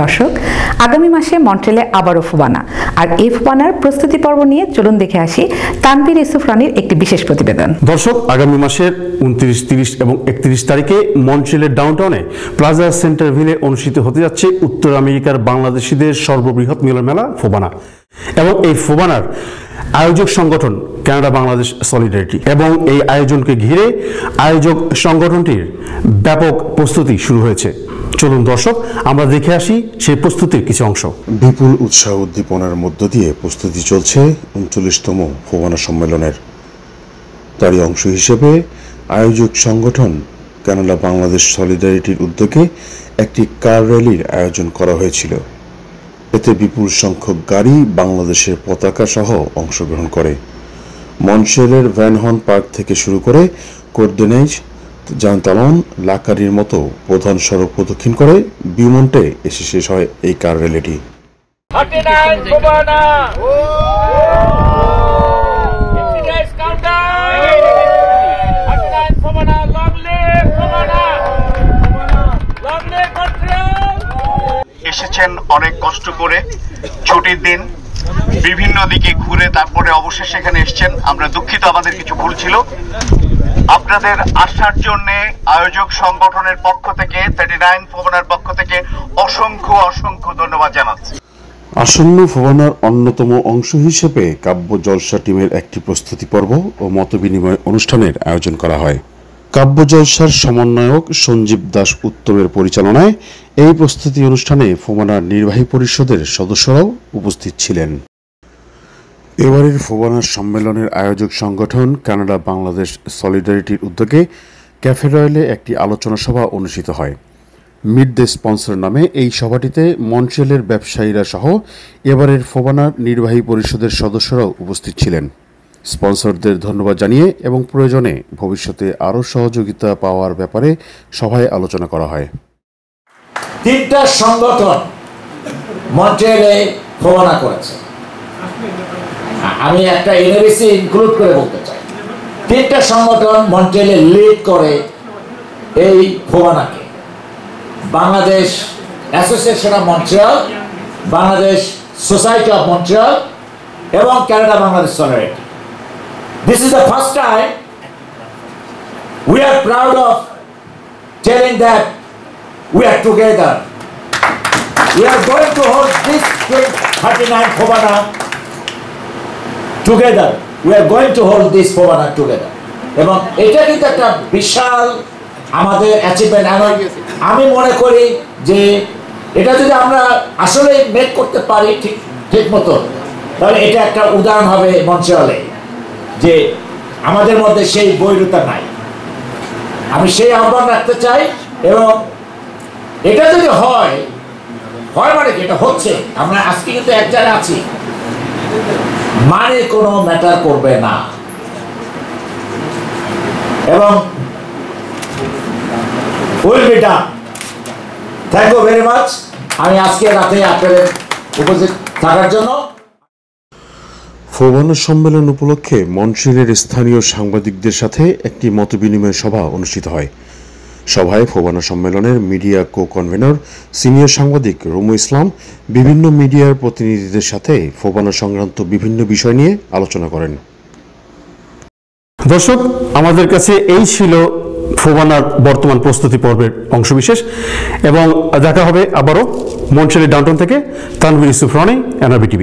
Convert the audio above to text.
দর্শক, আগামী মাসে মন্ট্রিলে আবারও ফোবানা, আর এই ফোবানার প্রস্তুতি পর্ব নিয়ে চলুন দেখে আসি তানভীর ইউসুফ রানীর একটি বিশেষ প্রতিবেদন। দর্শক, আগামী মাসের 29, 30 এবং 31 তারিখে মন্ট্রিলের ডাউনটাউনে প্লাজা সেন্টারভিলে অনুষ্ঠিত হতে যাচ্ছে উত্তর আমেরিকার বাংলাদেশিদের সর্ববৃহৎ মিলন মেলা ফোবানা। এবং এই ফোবানার আয়োজক সংগঠন কানাডা বাংলাদেশ সলিডারিটি, এবং এই আয়োজনকে ঘিরে আয়োজক সংগঠনটির ব্যাপক প্রস্তুতি শুরু হয়েছে। চলুন দর্শক, আমরা দেখে আসি সেই প্রস্তুতির কিছু অংশ। বিপুল উৎসাহ উদ্দীপনার মধ্য দিয়ে প্রস্তুতি চলছে 39তম ফোবানা সম্মেলনের। তারই অংশ হিসেবে আয়োজক সংগঠন কানাডা বাংলাদেশ সলিডারিটির উদ্যোগে একটি কার র্যালির আয়োজন করা হয়েছিল। এতে বিপুল সংখ্যক গাড়ি বাংলাদেশের পতাকা সহ অংশগ্রহণ করে। মন্ট্রিলের ভ্যান হর্ন পার্ক থেকে শুরু করে কোর্ডেনাইজ, জানতালন, লাকারির মতো প্রধান সড়ক প্রদক্ষিণ করে বিউমন্টে এসে শেষ হয় এই কার র্যালিটি। এসেছেন অনেক কষ্ট করে, ছুটির দিন, বিভিন্ন দিকে ঘুরে তারপরে অবশেষে এখানে এসেছেন। আমরা দুঃখিত, আমাদের কিছু ভুল ছিল। আপনাদের আসার জন্য আয়োজক সংগঠনের পক্ষ থেকে, 39 ফোবানার পক্ষ থেকে অসংখ্য অসংখ্য ধন্যবাদ জানাচ্ছি। আসন্ন ফোবানার অন্যতম অংশ হিসেবে কাব্য জলসা টিমের একটি প্রস্তুতি পর্ব ও মতবিনিময় অনুষ্ঠানের আয়োজন করা হয়। কাব্য জলসার সমন্বয়ক সঞ্জীব দাস উত্তমের পরিচালনায় এই প্রস্তুতি অনুষ্ঠানে ফোবানার নির্বাহী পরিষদের সদস্যরাও উপস্থিত ছিলেন। এবারের ফোবানার সম্মেলনের আয়োজক সংগঠন কানাডা বাংলাদেশ সলিডারিটির উদ্যোগে ক্যাফে রয়্যালে একটি আলোচনা সভা অনুষ্ঠিত হয়। মিট দ্য স্পন্সর নামে এই সভাটিতে মন্ট্রিলের ব্যবসায়ীরা সহ এবারের ফোবানার নির্বাহী পরিষদের সদস্যরাও উপস্থিত ছিলেন। স্পন্সরদের ধন্যবাদ জানিয়ে এবং প্রয়োজনে ভবিষ্যতে আরও সহযোগিতা পাওয়ার ব্যাপারে সভায় আলোচনা করা হয়। 3টা সংগঠন মন্ট্রিলে ফোবানা করেছে। আমি একটা এনএবিসি ইনক্লুড করে বলতে চাই, 3টা সংগঠন মন্ট্রিলে লিড করে এই ফোবানাকে: Bangladesh association of Montreal, Bangladesh society of Montreal এবং Canada Bangladesh solidarity. This is the first time we are proud of telling that we are together. We are going to hold this 39 Fobana together. We are going to hold this Fobana together. এবং এটা কিন্তু একটা বিশাল আমাদের achievement. আমি মনে করি যে এটা যদি আমরা আসলে মেক করতে পারি ঠিক মতো, তাহলে এটা একটা উদাহরণ হবে মন্ট্রিলে যে আমাদের মধ্যে সেই বৈরতা নাই। আমি সেই আহ্বান রাখতে চাই। এবং এটা যদি হয় মানে কি, এটা হচ্ছে, আমরা আজকে কিন্তু এক জায়গায় আছি, মানে কোনো ম্যাটার করবে না। এবং will be done. Thank you very much. আমি আজকে রাতে আপনাদের উপস্থিত থাকার জন্য। ফোবানা সম্মেলন উপলক্ষে মন্ট্রিলের স্থানীয় সাংবাদিকদের সাথে একটি মতবিনিময় সভা অনুষ্ঠিত হয়। সভায় ফোবানা সম্মেলনের মিডিয়া কো-কনভেনর সিনিয়র সাংবাদিক রুমু ইসলাম বিভিন্ন মিডিয়ার প্রতিনিধিদের সাথে ফোবানা সংক্রান্ত বিভিন্ন বিষয় নিয়ে আলোচনা করেন। দর্শক, আমাদের কাছে এই ছিল ফোবানার বর্তমান প্রস্তুতি পর্বের অংশবিশেষ, এবং দেখা হবে আবারও মন্ট্রিলের ডাউনটাউন থেকে। তানভীর ইউসুফ রানী, NRB TV।